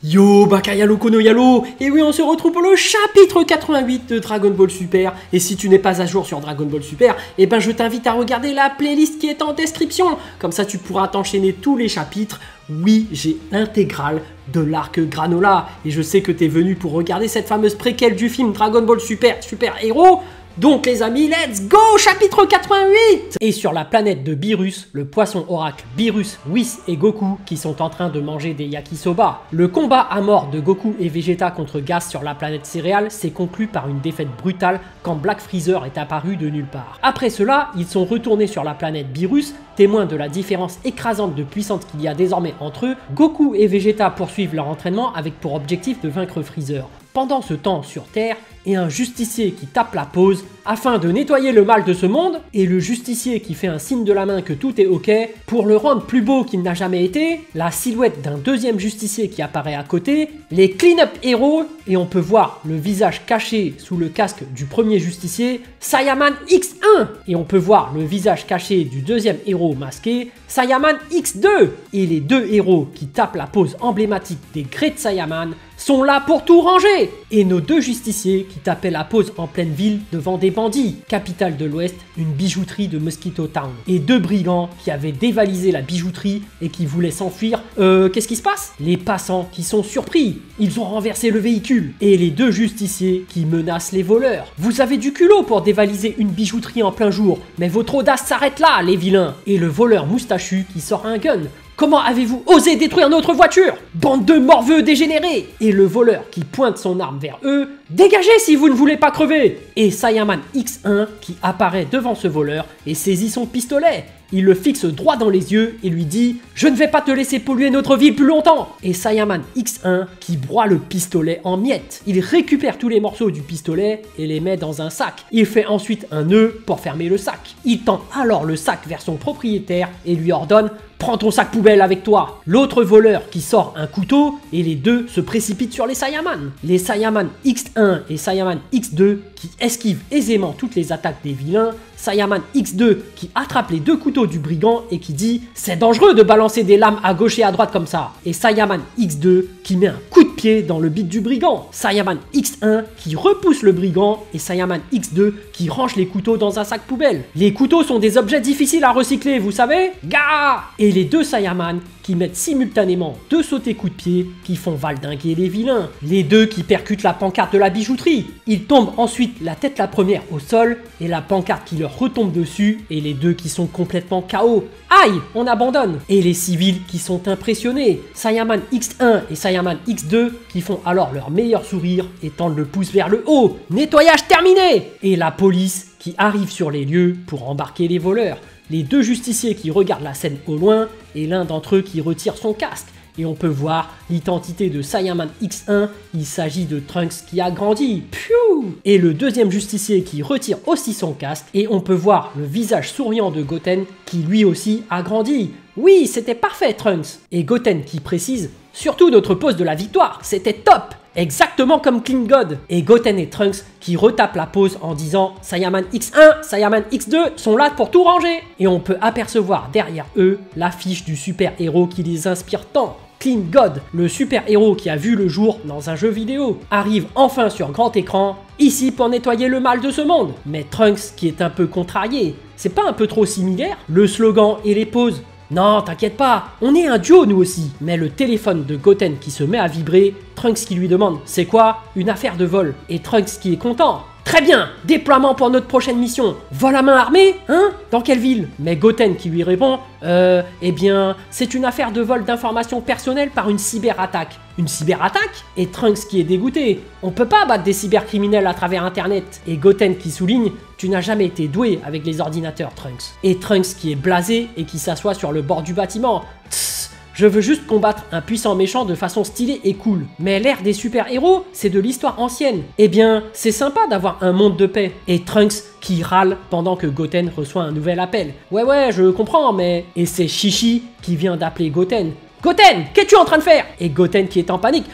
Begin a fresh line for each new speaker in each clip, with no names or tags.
Yo, Bakayalo Kono Yalo. Et oui, on se retrouve pour le chapitre 88 de Dragon Ball Super. Et si tu n'es pas à jour sur Dragon Ball Super, eh ben je t'invite à regarder la playlist qui est en description. Comme ça, tu pourras t'enchaîner tous les chapitres. Oui, j'ai l'intégrale de l'arc Granola. Et je sais que t'es venu pour regarder cette fameuse préquelle du film Dragon Ball Super, Super Héros. Donc les amis, let's go, chapitre 88. Et sur la planète de Beerus, le poisson oracle Beerus, Whis et Goku qui sont en train de manger des yakisoba. Le combat à mort de Goku et Vegeta contre Gas sur la planète céréale s'est conclu par une défaite brutale quand Black Freezer est apparu de nulle part. Après cela, ils sont retournés sur la planète Beerus, témoins de la différence écrasante de puissance qu'il y a désormais entre eux. Goku et Vegeta poursuivent leur entraînement avec pour objectif de vaincre Freezer. Pendant ce temps sur Terre, et un justicier qui tape la pause afin de nettoyer le mal de ce monde, et le justicier qui fait un signe de la main que tout est ok, pour le rendre plus beau qu'il n'a jamais été, la silhouette d'un deuxième justicier qui apparaît à côté, les clean-up héros, et on peut voir le visage caché sous le casque du premier justicier, Saiyaman X1, et on peut voir le visage caché du deuxième héros masqué, Saiyaman X2, et les deux héros qui tapent la pose emblématique des Great Saiyaman sont là pour tout ranger. Et nos deux justiciers qui tapaient la pose en pleine ville devant des bandits, capitale de l'Ouest, une bijouterie de Mosquito Town. Et deux brigands qui avaient dévalisé la bijouterie et qui voulaient s'enfuir. Qu'est-ce qui se passe? Les passants qui sont surpris, ils ont renversé le véhicule. Et les deux justiciers qui menacent les voleurs. Vous avez du culot pour dévaliser une bijouterie en plein jour, mais votre audace s'arrête là, les vilains. Et le voleur moustachu qui sort un gun. Comment avez-vous osé détruire notre voiture? Bande de morveux dégénérés! Et le voleur qui pointe son arme vers eux, dégagez si vous ne voulez pas crever! Et Saiyaman X1 qui apparaît devant ce voleur et saisit son pistolet. Il le fixe droit dans les yeux et lui dit « Je ne vais pas te laisser polluer notre ville plus longtemps !» Et Saiyaman X1 qui broie le pistolet en miettes. Il récupère tous les morceaux du pistolet et les met dans un sac. Il fait ensuite un nœud pour fermer le sac. Il tend alors le sac vers son propriétaire et lui ordonne « Prends ton sac poubelle avec toi !» L'autre voleur qui sort un couteau et les deux se précipitent sur les Saiyaman. Les Saiyaman X1 et Saiyaman X2 qui esquivent aisément toutes les attaques des vilains. Saiyaman X2 qui attrape les deux couteaux du brigand et qui dit « C'est dangereux de balancer des lames à gauche et à droite comme ça !» Et Saiyaman X2 qui met un coup de pied dans le bide du brigand. Saiyaman X1 qui repousse le brigand et Saiyaman X2 qui range les couteaux dans un sac poubelle. Les couteaux sont des objets difficiles à recycler, vous savez? Gah! Et les deux Saiyaman qui mettent simultanément deux sautés coups de pied qui font valdinguer les vilains. Les deux qui percutent la pancarte de la bijouterie. Ils tombent ensuite la tête la première au sol et la pancarte qui leur retombe dessus et les deux qui sont complètement KO. Aïe, on abandonne. Et les civils qui sont impressionnés. Saiyaman X1 et Saiyaman X2 qui font alors leur meilleur sourire et tendent le pouce vers le haut. Nettoyage terminé. Et la police qui arrive sur les lieux pour embarquer les voleurs. Les deux justiciers qui regardent la scène au loin et l'un d'entre eux qui retire son casque. Et on peut voir l'identité de Saiyaman X1, il s'agit de Trunks qui a grandi. Piou! Et le deuxième justicier qui retire aussi son casque et on peut voir le visage souriant de Goten qui lui aussi a grandi. Oui, c'était parfait Trunks. Et Goten qui précise, surtout notre pose de la victoire, c'était top! Exactement comme Clean God. Et Goten et Trunks qui retapent la pose en disant Saiyaman X1, Saiyaman X2 sont là pour tout ranger. Et on peut apercevoir derrière eux l'affiche du super héros qui les inspire tant. Clean God, le super héros qui a vu le jour dans un jeu vidéo, arrive enfin sur grand écran, ici pour nettoyer le mal de ce monde. Mais Trunks qui est un peu contrarié, c'est pas un peu trop similaire? Le slogan et les poses. Non, t'inquiète pas, on est un duo nous aussi. Mais le téléphone de Goten qui se met à vibrer, Trunks qui lui demande « C'est quoi? Une affaire de vol ?» Et Trunks qui est content. Très bien, déploiement pour notre prochaine mission. Vol à main armée, hein? Dans quelle ville? Mais Goten qui lui répond eh bien, c'est une affaire de vol d'informations personnelles par une cyberattaque. Une cyberattaque? Et Trunks qui est dégoûté. On peut pas battre des cybercriminels à travers internet. Et Goten qui souligne, tu n'as jamais été doué avec les ordinateurs, Trunks. Et Trunks qui est blasé et qui s'assoit sur le bord du bâtiment. Tss, je veux juste combattre un puissant méchant de façon stylée et cool. Mais l'ère des super-héros, c'est de l'histoire ancienne. Eh bien, c'est sympa d'avoir un monde de paix. Et Trunks qui râle pendant que Goten reçoit un nouvel appel. Ouais, je comprends, mais... Et c'est Chichi qui vient d'appeler Goten. Goten, qu'es-tu en train de faire? Et Goten qui est en panique.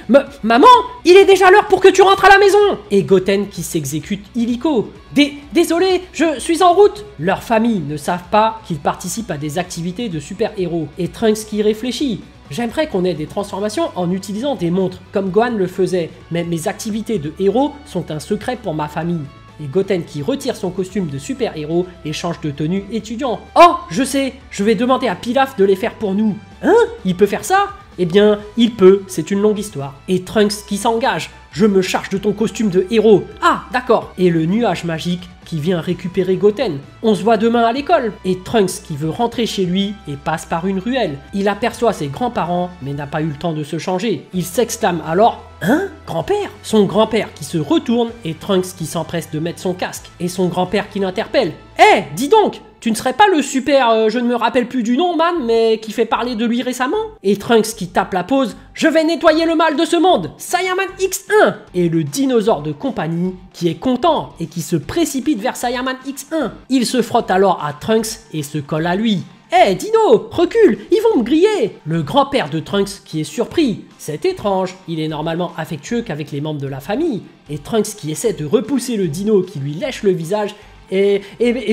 Maman, il est déjà l'heure pour que tu rentres à la maison. Et Goten qui s'exécute illico. Désolé, je suis en route. Leurs familles ne savent pas qu'ils participent à des activités de super-héros. Et Trunks qui réfléchit. J'aimerais qu'on ait des transformations en utilisant des montres, comme Gohan le faisait, mais mes activités de héros sont un secret pour ma famille. Et Goten qui retire son costume de super-héros et change de tenue étudiant. Oh, je sais, je vais demander à Pilaf de les faire pour nous. Hein? Il peut faire ça? Eh bien, il peut, c'est une longue histoire. Et Trunks qui s'engage. Je me charge de ton costume de héros. Ah, d'accord. Et le nuage magique qui vient récupérer Goten. On se voit demain à l'école. Et Trunks qui veut rentrer chez lui et passe par une ruelle. Il aperçoit ses grands-parents, mais n'a pas eu le temps de se changer. Il s'exclame alors: hein? Grand-père? Son grand-père qui se retourne et Trunks qui s'empresse de mettre son casque. Et son grand-père qui l'interpelle. Eh, dis donc! Tu ne serais pas le super, je ne me rappelle plus du nom, man, mais qui fait parler de lui récemment? Et Trunks qui tape la pause: je vais nettoyer le mal de ce monde, Saiyaman X1! Et le dinosaure de compagnie qui est content et qui se précipite vers Saiyaman X1. Il se frotte alors à Trunks et se colle à lui. Eh, Dino, recule, ils vont me griller! Le grand-père de Trunks qui est surpris. C'est étrange, il est normalement affectueux qu'avec les membres de la famille. Et Trunks qui essaie de repousser le dino qui lui lèche le visage. Eh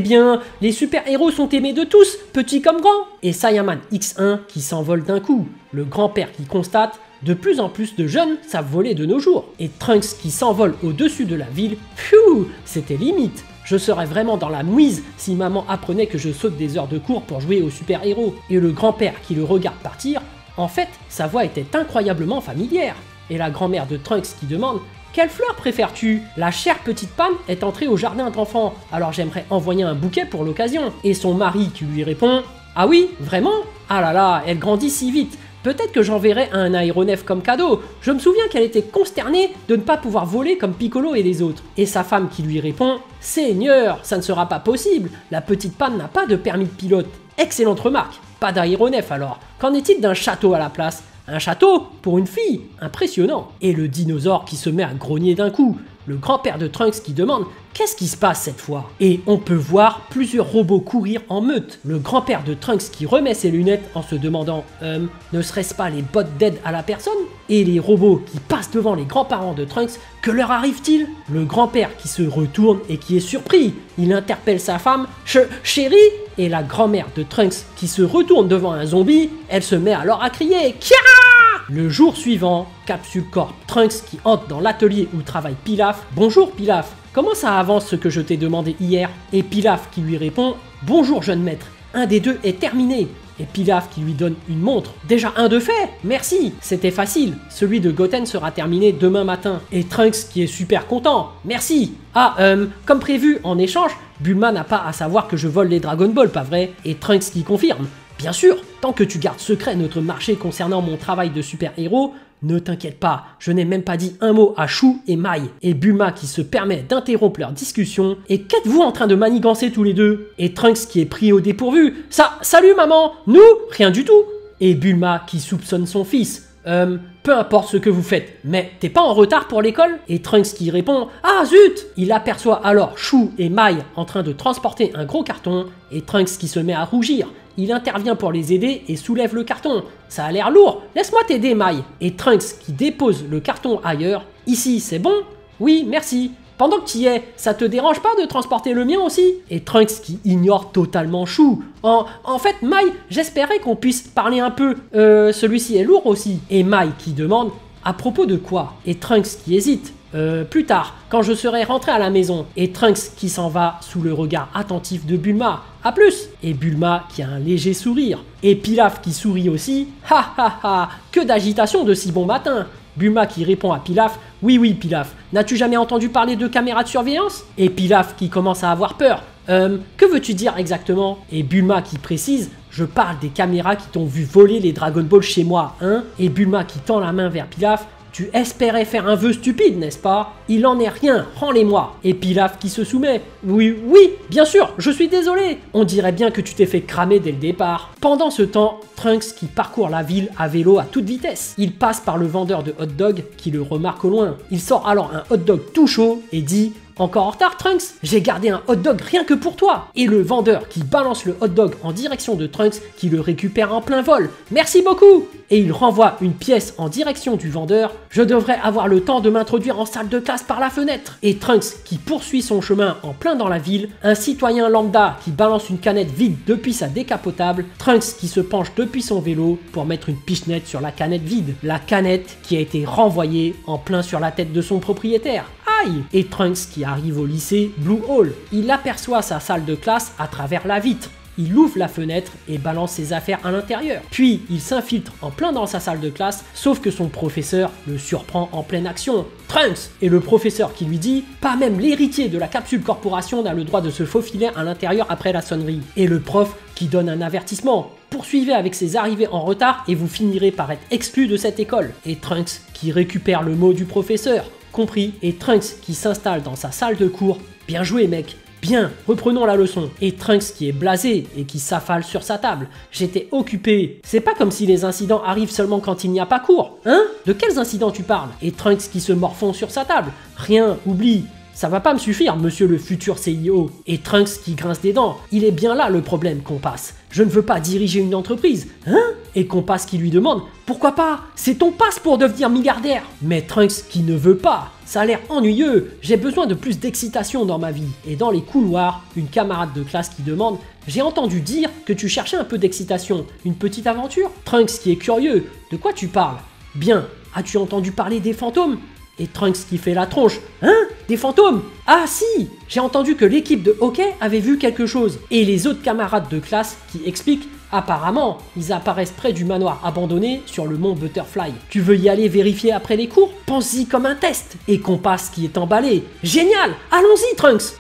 bien, les super-héros sont aimés de tous, petits comme grands. Et Saiyaman X1 qui s'envole d'un coup. Le grand-père qui constate: de plus en plus de jeunes savent voler de nos jours. Et Trunks qui s'envole au-dessus de la ville. Pfiou, c'était limite. Je serais vraiment dans la mouise si maman apprenait que je saute des heures de cours pour jouer aux super-héros. Et le grand-père qui le regarde partir, en fait, sa voix était incroyablement familière. Et la grand-mère de Trunks qui demande: quelle fleur préfères-tu? La chère petite Pam est entrée au jardin d'enfants, alors j'aimerais envoyer un bouquet pour l'occasion. Et son mari qui lui répond: ah oui, vraiment? Ah là là, elle grandit si vite. Peut-être que j'enverrai un aéronef comme cadeau. Je me souviens qu'elle était consternée de ne pas pouvoir voler comme Piccolo et les autres. Et sa femme qui lui répond: Seigneur, ça ne sera pas possible. La petite Pam n'a pas de permis de pilote. Excellente remarque. Pas d'aéronef alors. Qu'en est-il d'un château à la place? Un château pour une fille, impressionnant. Et le dinosaure qui se met à grogner d'un coup. Le grand-père de Trunks qui demande: qu'est-ce qui se passe cette fois? Et on peut voir plusieurs robots courir en meute. Le grand-père de Trunks qui remet ses lunettes en se demandant: ne serait-ce pas les bottes d'aide à la personne? Et les robots qui passent devant les grands-parents de Trunks, que leur arrive-t-il? Le grand-père qui se retourne et qui est surpris. Il interpelle sa femme: chérie? Et la grand-mère de Trunks qui se retourne devant un zombie, elle se met alors à crier: Kia! Le jour suivant, Capsule Corp, Trunks qui entre dans l'atelier où travaille Pilaf. Bonjour Pilaf, comment ça avance ce que je t'ai demandé hier? Et Pilaf qui lui répond: bonjour jeune maître, un des deux est terminé. Et Pilaf qui lui donne une montre. Déjà un de fait, merci, c'était facile. Celui de Goten sera terminé demain matin. Et Trunks qui est super content, merci. Ah, comme prévu, en échange, Bulma n'a pas à savoir que je vole les Dragon Ball, pas vrai? Et Trunks qui confirme: bien sûr, tant que tu gardes secret notre marché concernant mon travail de super-héros, ne t'inquiète pas, je n'ai même pas dit un mot à Chou et Mai. Et Bulma qui se permet d'interrompre leur discussion. Et qu'êtes-vous en train de manigancer tous les deux? Et Trunks qui est pris au dépourvu. Salut maman, nous? Rien du tout. Et Bulma qui soupçonne son fils. Peu importe ce que vous faites, mais t'es pas en retard pour l'école? Et Trunks qui répond: ah zut! Il aperçoit alors Chou et Mai en train de transporter un gros carton, et Trunks qui se met à rougir. Il intervient pour les aider et soulève le carton. Ça a l'air lourd, laisse-moi t'aider Mai. Et Trunks qui dépose le carton ailleurs. Ici, c'est bon? Oui, merci. Pendant que tu y es, ça te dérange pas de transporter le mien aussi? Et Trunks qui ignore totalement Chou. En fait, Mai, j'espérais qu'on puisse parler un peu. Celui-ci est lourd aussi. Et Mai qui demande: à propos de quoi? Et Trunks qui hésite. Plus tard, quand je serai rentré à la maison. Et Trunks qui s'en va sous le regard attentif de Bulma. A plus! Et Bulma qui a un léger sourire. Et Pilaf qui sourit aussi. Ha ha ha! Que d'agitation de si bon matin! Bulma qui répond à Pilaf: oui Pilaf, n'as-tu jamais entendu parler de caméras de surveillance? Et Pilaf qui commence à avoir peur. Que veux-tu dire exactement? Et Bulma qui précise: je parle des caméras qui t'ont vu voler les Dragon Ball chez moi, hein? Et Bulma qui tend la main vers Pilaf: tu espérais faire un vœu stupide, n'est-ce pas? Il en est rien, rends-les-moi. Et Pilaf qui se soumet: oui, bien sûr, je suis désolé. On dirait bien que tu t'es fait cramer dès le départ. Pendant ce temps, Trunks qui parcourt la ville à vélo à toute vitesse. Il passe par le vendeur de hot dog qui le remarque au loin. Il sort alors un hot dog tout chaud et dit: Encore en retard, Trunks? J'ai gardé un hot dog rien que pour toi. Et le vendeur qui balance le hot dog en direction de Trunks qui le récupère en plein vol. Merci beaucoup. Et il renvoie une pièce en direction du vendeur. Je devrais avoir le temps de m'introduire en salle de classe par la fenêtre. Et Trunks qui poursuit son chemin en plein dans la ville. Un citoyen lambda qui balance une canette vide depuis sa décapotable. Trunks qui se penche depuis son vélo pour mettre une pichenette sur la canette vide. La canette qui a été renvoyée en plein sur la tête de son propriétaire. Aïe! Et Trunks qui arrive au lycée Blue Hall. Il aperçoit sa salle de classe à travers la vitre. Il ouvre la fenêtre et balance ses affaires à l'intérieur. Puis il s'infiltre en plein dans sa salle de classe, sauf que son professeur le surprend en pleine action. Trunks! Et le professeur qui lui dit « Pas même l'héritier de la capsule corporation n'a le droit de se faufiler à l'intérieur après la sonnerie. » Et le prof qui donne un avertissement. Poursuivez avec ces arrivées en retard et vous finirez par être exclu de cette école. Et Trunks qui récupère le mot du professeur. Compris. Et Trunks qui s'installe dans sa salle de cours. Bien joué mec. Bien, reprenons la leçon. Et Trunks qui est blasé et qui s'affale sur sa table. J'étais occupé. C'est pas comme si les incidents arrivent seulement quand il n'y a pas cours. Hein? De quels incidents tu parles? Et Trunks qui se morfond sur sa table. Rien, oublie. Ça va pas me suffire, monsieur le futur CIO. Et Trunks qui grince des dents. Il est bien là le problème, Compass. Je ne veux pas diriger une entreprise. Hein? Et Compass qui lui demande « Pourquoi pas? C'est ton passe pour devenir milliardaire !» Mais Trunks qui ne veut pas. Ça a l'air ennuyeux. J'ai besoin de plus d'excitation dans ma vie. Et dans les couloirs, une camarade de classe qui demande « J'ai entendu dire que tu cherchais un peu d'excitation. Une petite aventure ?» Trunks qui est curieux. « De quoi tu parles ?»« Bien. As-tu entendu parler des fantômes ?» Et Trunks qui fait la tronche. Hein? Des fantômes? Ah si! J'ai entendu que l'équipe de hockey avait vu quelque chose. Et les autres camarades de classe qui expliquent. Apparemment, ils apparaissent près du manoir abandonné sur le mont Butterfly. Tu veux y aller vérifier après les cours? Pense-y comme un test. Et Compass qui est emballé. Génial! Allons-y, Trunks!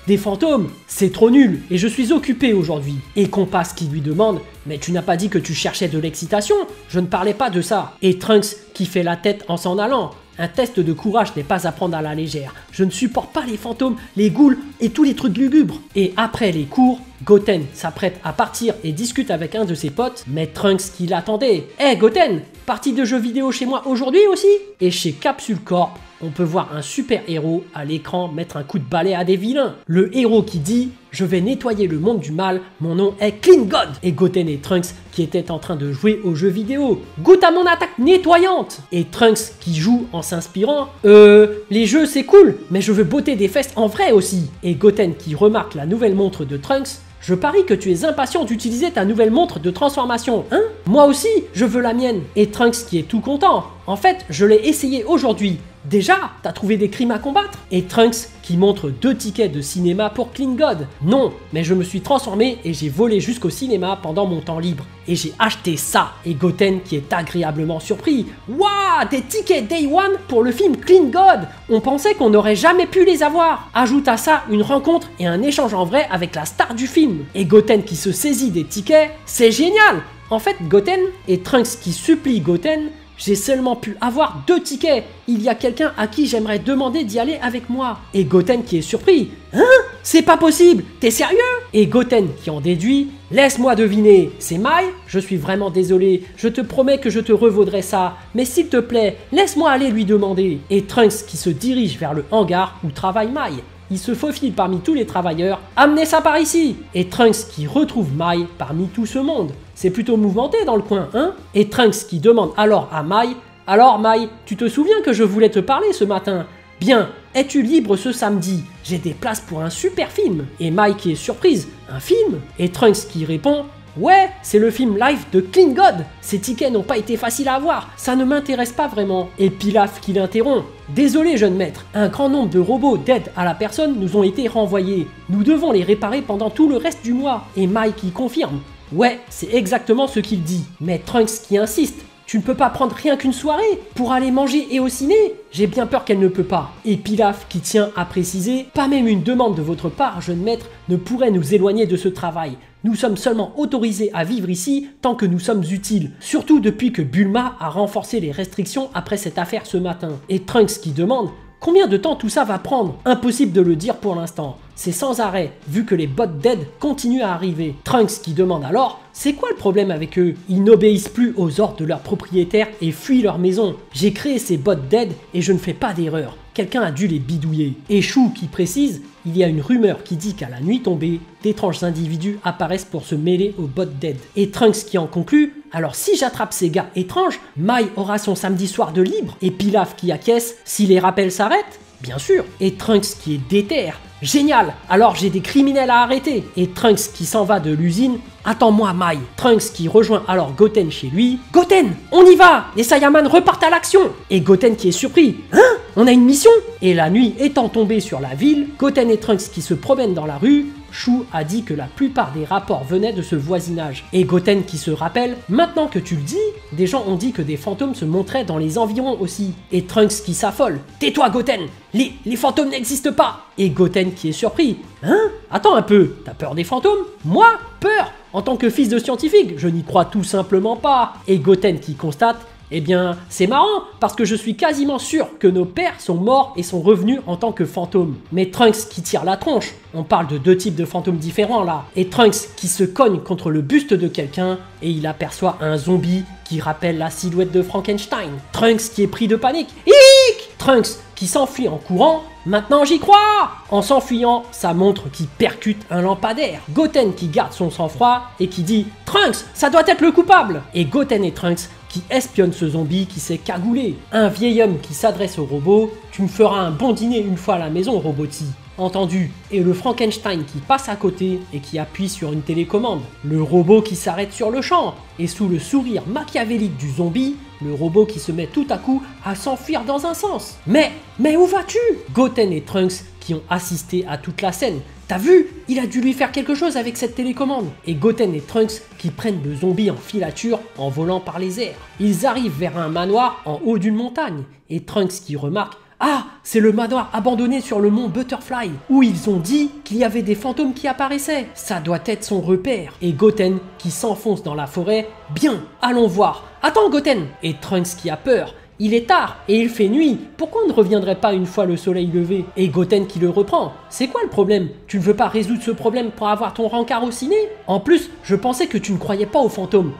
Des fantômes, c'est trop nul et je suis occupé aujourd'hui. Et Compass qui lui demande « Mais tu n'as pas dit que tu cherchais de l'excitation? Je ne parlais pas de ça. » Et Trunks qui fait la tête en s'en allant. Un test de courage n'est pas à prendre à la légère. Je ne supporte pas les fantômes, les ghouls et tous les trucs lugubres. Et après les cours, Goten s'apprête à partir et discute avec un de ses potes, mais Trunks qui l'attendait. Hey Goten, partie de jeux vidéo chez moi aujourd'hui aussi? Et chez Capsule Corp, on peut voir un super héros à l'écran mettre un coup de balai à des vilains. Le héros qui dit « Je vais nettoyer le monde du mal, mon nom est Clean God !» Et Goten et Trunks qui étaient en train de jouer aux jeux vidéo. « Goûte à mon attaque nettoyante !» Et Trunks qui joue en s'inspirant « les jeux c'est cool, mais je veux botter des fesses en vrai aussi !» Et Goten qui remarque la nouvelle montre de Trunks. Je parie que tu es impatient d'utiliser ta nouvelle montre de transformation, hein? Moi aussi, je veux la mienne. Et Trunks qui est tout content. En fait, je l'ai essayé aujourd'hui. Déjà, t'as trouvé des crimes à combattre? Et Trunks qui montre 2 tickets de cinéma pour Clean God. Non, mais je me suis transformé et j'ai volé jusqu'au cinéma pendant mon temps libre. Et j'ai acheté ça. Et Goten qui est agréablement surpris. Waouh, des tickets Day One pour le film Clean God! On pensait qu'on n'aurait jamais pu les avoir. Ajoute à ça une rencontre et un échange en vrai avec la star du film. Et Goten qui se saisit des tickets, c'est génial! En fait, Goten et Trunks qui supplie Goten. J'ai seulement pu avoir 2 tickets. Il y a quelqu'un à qui j'aimerais demander d'y aller avec moi. Et Goten qui est surpris. Hein? C'est pas possible. T'es sérieux? Et Goten qui en déduit. Laisse-moi deviner. C'est Mai? Je suis vraiment désolé. Je te promets que je te revaudrai ça. Mais s'il te plaît, laisse-moi aller lui demander. Et Trunks qui se dirige vers le hangar où travaille Mai. Il se faufile parmi tous les travailleurs. Amenez ça par ici! Et Trunks qui retrouve Mai parmi tout ce monde. C'est plutôt mouvementé dans le coin, hein? Et Trunks qui demande alors à Mai. Alors Mai, tu te souviens que je voulais te parler ce matin? Bien, es-tu libre ce samedi? J'ai des places pour un super film. Et Mai qui est surprise. Un film? Et Trunks qui répond. Ouais, c'est le film live de Clean God. Ces tickets n'ont pas été faciles à avoir, ça ne m'intéresse pas vraiment. Et Pilaf qui l'interrompt. Désolé jeune maître, un grand nombre de robots d'aide à la personne nous ont été renvoyés. Nous devons les réparer pendant tout le reste du mois. Et Mai qui confirme. Ouais, c'est exactement ce qu'il dit. Mais Trunks qui insiste. Tu ne peux pas prendre rien qu'une soirée pour aller manger et au ciné? J'ai bien peur qu'elle ne peut pas. Et Pilaf qui tient à préciser, pas même une demande de votre part, jeune maître, ne pourrait nous éloigner de ce travail. Nous sommes seulement autorisés à vivre ici tant que nous sommes utiles. Surtout depuis que Bulma a renforcé les restrictions après cette affaire ce matin. Et Trunks qui demande, Combien de temps tout ça va prendre? Impossible de le dire pour l'instant. C'est sans arrêt, vu que les bots d'aide continuent à arriver. Trunks qui demande alors, c'est quoi le problème avec eux? Ils n'obéissent plus aux ordres de leurs propriétaires et fuient leur maison. J'ai créé ces bots d'aide et je ne fais pas d'erreur. Quelqu'un a dû les bidouiller. Et Chou qui précise, il y a une rumeur qui dit qu'à la nuit tombée, d'étranges individus apparaissent pour se mêler aux bots d'aide. Et Trunks qui en conclut, alors si j'attrape ces gars étranges, Mai aura son samedi soir de libre. Et Pilaf qui acquiesce, si les rappels s'arrêtent, bien sûr. Et Trunks qui est déter. Génial, alors j'ai des criminels à arrêter. Et Trunks qui s'en va de l'usine, attends-moi Mai. Trunks qui rejoint alors Goten chez lui. Goten, on y va. Les Saiyamans repartent à l'action. Et Goten qui est surpris. Hein? On a une mission? Et la nuit étant tombée sur la ville, Goten et Trunks qui se promènent dans la rue, Chou a dit que la plupart des rapports venaient de ce voisinage. Et Goten qui se rappelle, maintenant que tu le dis, des gens ont dit que des fantômes se montraient dans les environs aussi. Et Trunks qui s'affole, tais-toi Goten, les fantômes n'existent pas. Et Goten qui est surpris, hein? Attends un peu, t'as peur des fantômes? Moi? Peur? En tant que fils de scientifique, je n'y crois tout simplement pas. Et Goten qui constate, eh bien, c'est marrant, parce que je suis quasiment sûr que nos pères sont morts et sont revenus en tant que fantômes. Mais Trunks qui tire la tronche, on parle de deux types de fantômes différents là. Et Trunks qui se cogne contre le buste de quelqu'un et il aperçoit un zombie qui rappelle la silhouette de Frankenstein. Trunks qui est pris de panique. Hic! Trunks qui s'enfuit en courant. Maintenant j'y crois! En s'enfuyant, sa montre qui percute un lampadaire. Goten qui garde son sang-froid et qui dit « Trunks, ça doit être le coupable !» Et Goten et Trunks qui espionne ce zombie qui s'est cagoulé. Un vieil homme qui s'adresse au robot, tu me feras un bon dîner une fois à la maison, Roboti. Entendu. Et le Frankenstein qui passe à côté et qui appuie sur une télécommande. Le robot qui s'arrête sur le champ. Et sous le sourire machiavélique du zombie, le robot qui se met tout à coup à s'enfuir dans un sens. Mais où vas-tu? Goten et Trunks qui ont assisté à toute la scène. T'as vu? Il a dû lui faire quelque chose avec cette télécommande. Et Goten et Trunks qui prennent le zombie en filature en volant par les airs. Ils arrivent vers un manoir en haut d'une montagne. Et Trunks qui remarque, ah, c'est le manoir abandonné sur le mont Butterfly, où ils ont dit qu'il y avait des fantômes qui apparaissaient. Ça doit être son repère. Et Goten qui s'enfonce dans la forêt. Bien, allons voir. Attends Goten. Et Trunks qui a peur. Il est tard et il fait nuit, pourquoi on ne reviendrait pas une fois le soleil levé? Et Goten qui le reprend, c'est quoi le problème? Tu ne veux pas résoudre ce problème pour avoir ton rencard au ciné? En plus, je pensais que tu ne croyais pas aux fantômes.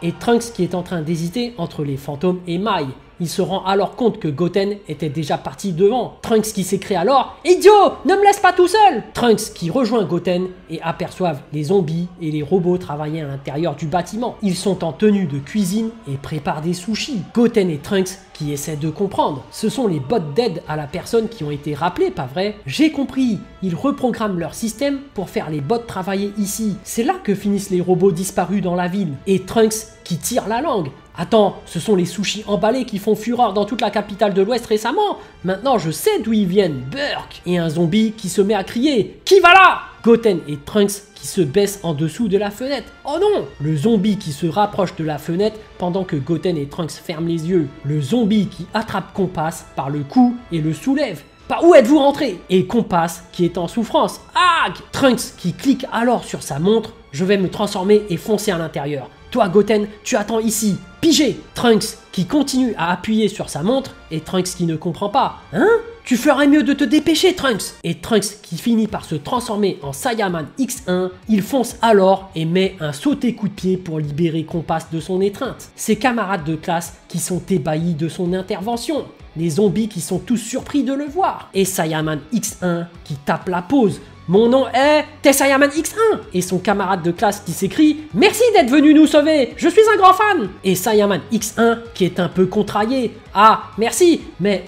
Et Trunks qui est en train d'hésiter entre les fantômes et Mai. Il se rend alors compte que Goten était déjà parti devant. Trunks qui s'écrie alors « Idiot, ne me laisse pas tout seul !» Trunks qui rejoint Goten et aperçoivent les zombies et les robots travailler à l'intérieur du bâtiment. Ils sont en tenue de cuisine et préparent des sushis. Goten et Trunks qui essaient de comprendre. Ce sont les bots d'aide à la personne qui ont été rappelés, pas vrai? J'ai compris. Ils reprogramment leur système pour faire les bots travailler ici. C'est là que finissent les robots disparus dans la ville. Et Trunks qui tire la langue. Attends, ce sont les sushis emballés qui font fureur dans toute la capitale de l'Ouest récemment. Maintenant, je sais d'où ils viennent. Burk. Et un zombie qui se met à crier. Qui va là? Goten et Trunks qui se baissent en dessous de la fenêtre. Oh non! Le zombie qui se rapproche de la fenêtre pendant que Goten et Trunks ferment les yeux. Le zombie qui attrape Compass par le cou et le soulève. Par où êtes-vous rentré? Et Compass qui est en souffrance. Ag! Trunks qui clique alors sur sa montre. Je vais me transformer et foncer à l'intérieur. Toi Goten, tu attends ici. Pigé! Trunks qui continue à appuyer sur sa montre et Trunks qui ne comprend pas. Hein? Tu ferais mieux de te dépêcher Trunks! Et Trunks qui finit par se transformer en Saiyaman X1, il fonce alors et met un sauté coup de pied pour libérer Compass de son étreinte. Ses camarades de classe qui sont ébahis de son intervention. Les zombies qui sont tous surpris de le voir. Et Saiyaman X1 qui tape la pause. Mon nom est Saiyaman X1 et son camarade de classe qui s'écrie « Merci d'être venu nous sauver, je suis un grand fan !» Et Saiyaman X1 qui est un peu contrarié « Ah, merci, mais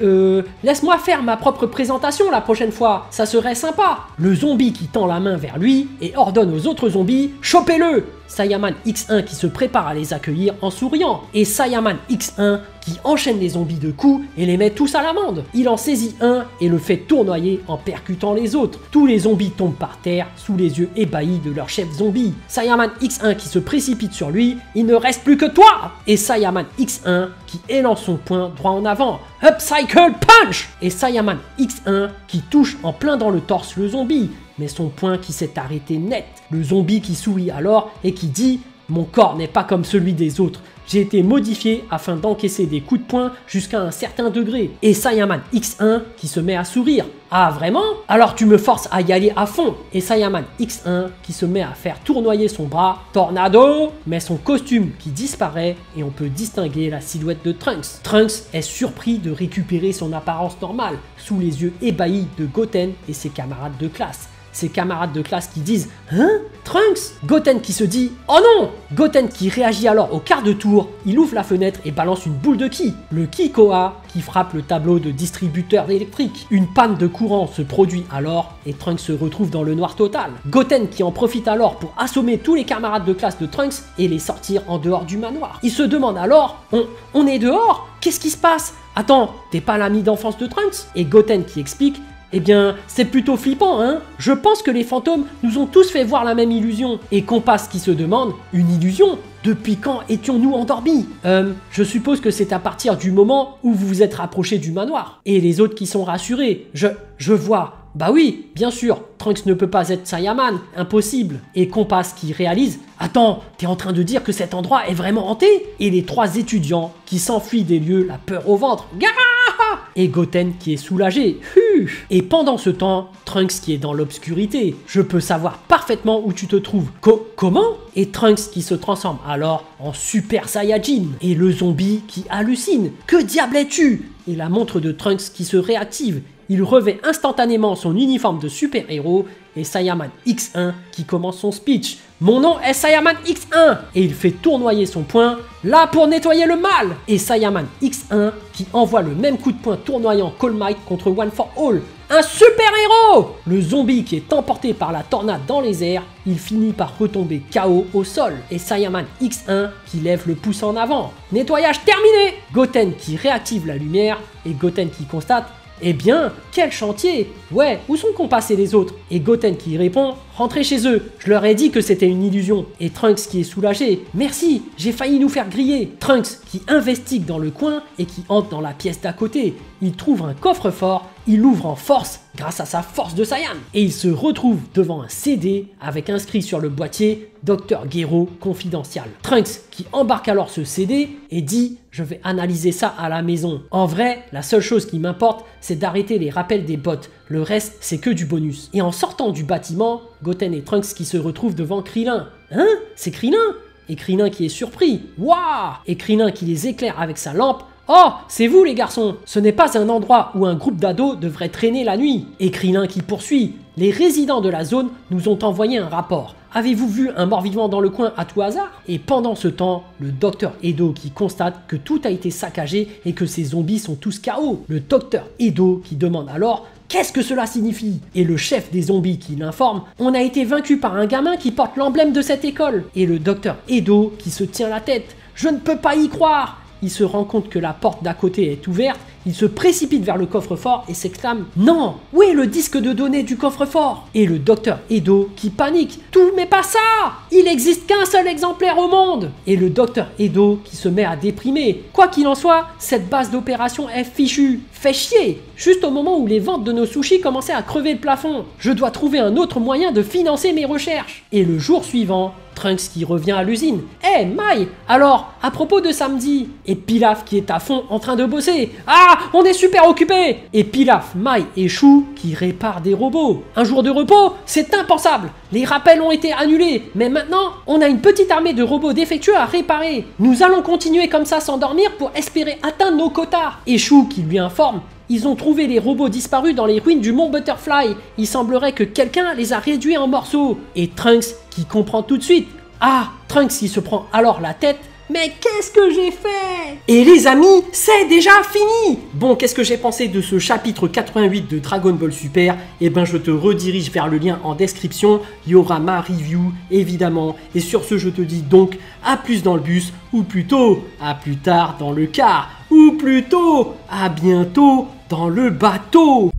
laisse-moi faire ma propre présentation la prochaine fois, ça serait sympa !» Le zombie qui tend la main vers lui et ordonne aux autres zombies « Chopez-le !» Saiyaman X1 qui se prépare à les accueillir en souriant. Et Saiyaman X1 qui enchaîne les zombies de coups et les met tous à l'amende. Il en saisit un et le fait tournoyer en percutant les autres. Tous les zombies tombent par terre sous les yeux ébahis de leur chef zombie. Saiyaman X1 qui se précipite sur lui, il ne reste plus que toi! Et Saiyaman X1 qui élance son poing droit en avant. Upcycle Punch! Et Saiyaman X1 qui touche en plein dans le torse le zombie. Mais son poing qui s'est arrêté net. Le zombie qui sourit alors et qui dit « Mon corps n'est pas comme celui des autres. J'ai été modifié afin d'encaisser des coups de poing jusqu'à un certain degré. Et Saiyaman X1 qui se met à sourire. Ah vraiment? Alors tu me forces à y aller à fond. Et Saiyaman X1 qui se met à faire tournoyer son bras. Tornado! Mais son costume qui disparaît et on peut distinguer la silhouette de Trunks. Trunks est surpris de récupérer son apparence normale sous les yeux ébahis de Goten et ses camarades de classe. Ses camarades de classe qui disent « Hein? Trunks ?» Goten qui se dit « Oh non !» Goten qui réagit alors au quart de tour, il ouvre la fenêtre et balance une boule de ki. Le ki Koa qui frappe le tableau de distributeur électrique. Une panne de courant se produit alors et Trunks se retrouve dans le noir total. Goten qui en profite alors pour assommer tous les camarades de classe de Trunks et les sortir en dehors du manoir. Il se demande alors « On est dehors? Qu'est-ce qui se passe? Attends, t'es pas l'ami d'enfance de Trunks ?» Et Goten qui explique eh bien, c'est plutôt flippant, hein? Je pense que les fantômes nous ont tous fait voir la même illusion. Et Compass qui se demande, une illusion? Depuis quand étions-nous endormis? Je suppose que c'est à partir du moment où vous vous êtes rapproché du manoir. Et les autres qui sont rassurés. Je vois. Bah oui, bien sûr, Trunks ne peut pas être Saiyaman, impossible. Et Compass qui réalise, attends, t'es en train de dire que cet endroit est vraiment hanté? Et les trois étudiants qui s'enfuient des lieux, la peur au ventre. Gah! Et Goten qui est soulagé. Et pendant ce temps, Trunks qui est dans l'obscurité. Je peux savoir parfaitement où tu te trouves. Comment? Et Trunks qui se transforme alors en Super Saiyajin. Et le zombie qui hallucine. Que diable es-tu? Et la montre de Trunks qui se réactive. Il revêt instantanément son uniforme de super-héros et Saiyaman X1 qui commence son speech. Mon nom est Saiyaman X1 et il fait tournoyer son poing là pour nettoyer le mal. Et Saiyaman X1 qui envoie le même coup de poing tournoyant All Might contre One for All. Un super-héros! Le zombie qui est emporté par la tornade dans les airs, il finit par retomber KO au sol. Et Saiyaman X1 qui lève le pouce en avant. Nettoyage terminé! Goten qui réactive la lumière et Goten qui constate eh bien, quel chantier! Ouais, où sont Compass et les autres? Et Goten qui répond, rentrez chez eux, je leur ai dit que c'était une illusion. Et Trunks qui est soulagé, merci, j'ai failli nous faire griller. Trunks qui investigue dans le coin et qui entre dans la pièce d'à côté. Il trouve un coffre-fort, il l'ouvre en force grâce à sa force de Saiyan. Et il se retrouve devant un CD avec inscrit sur le boîtier Dr Gero confidentiel. Trunks qui embarque alors ce CD et dit je vais analyser ça à la maison. En vrai, la seule chose qui m'importe, c'est d'arrêter les rappels des bots. Le reste, c'est que du bonus. Et en sortant du bâtiment, Goten et Trunks qui se retrouvent devant Krillin. Hein? C'est Krillin? Et Krillin qui est surpris. Waouh! Et Krillin qui les éclaire avec sa lampe. Oh, c'est vous les garçons! Ce n'est pas un endroit où un groupe d'ados devrait traîner la nuit. Et Krillin qui poursuit. Les résidents de la zone nous ont envoyé un rapport. Avez-vous vu un mort-vivant dans le coin à tout hasard? Et pendant ce temps, le docteur Edo qui constate que tout a été saccagé et que ces zombies sont tous KO. Le docteur Edo qui demande alors qu'est-ce que cela signifie? Et le chef des zombies qui l'informe, on a été vaincu par un gamin qui porte l'emblème de cette école. Et le docteur Edo qui se tient la tête, je ne peux pas y croire. Il se rend compte que la porte d'à côté est ouverte, il se précipite vers le coffre-fort et s'exclame « Non! Où est le disque de données du coffre-fort » Et le docteur Edo qui panique « Tout, mais pas ça! Il n'existe qu'un seul exemplaire au monde !» Et le docteur Edo qui se met à déprimer. Quoi qu'il en soit, cette base d'opération est fichue. Fait chier! Juste au moment où les ventes de nos sushis commençaient à crever le plafond. Je dois trouver un autre moyen de financer mes recherches. Et le jour suivant, Trunks qui revient à l'usine. Eh, Mai, alors, à propos de samedi, et Pilaf qui est à fond en train de bosser. Ah, on est super occupés. Et Pilaf, Mai et Chou qui réparent des robots. Un jour de repos, c'est impensable. Les rappels ont été annulés, mais maintenant, on a une petite armée de robots défectueux à réparer. Nous allons continuer comme ça sans dormir pour espérer atteindre nos quotas. Et Chou qui lui informe. Ils ont trouvé les robots disparus dans les ruines du mont Butterfly. Il semblerait que quelqu'un les a réduits en morceaux. Et Trunks qui comprend tout de suite. Ah, Trunks qui se prend alors la tête. Mais qu'est-ce que j'ai fait? Et les amis, c'est déjà fini! Bon, qu'est-ce que j'ai pensé de ce chapitre 88 de Dragon Ball Super? Eh ben, je te redirige vers le lien en description. Il y aura ma review, évidemment. Et sur ce, je te dis donc à plus dans le bus, ou plutôt à plus tard dans le car, ou plutôt à bientôt dans le bateau.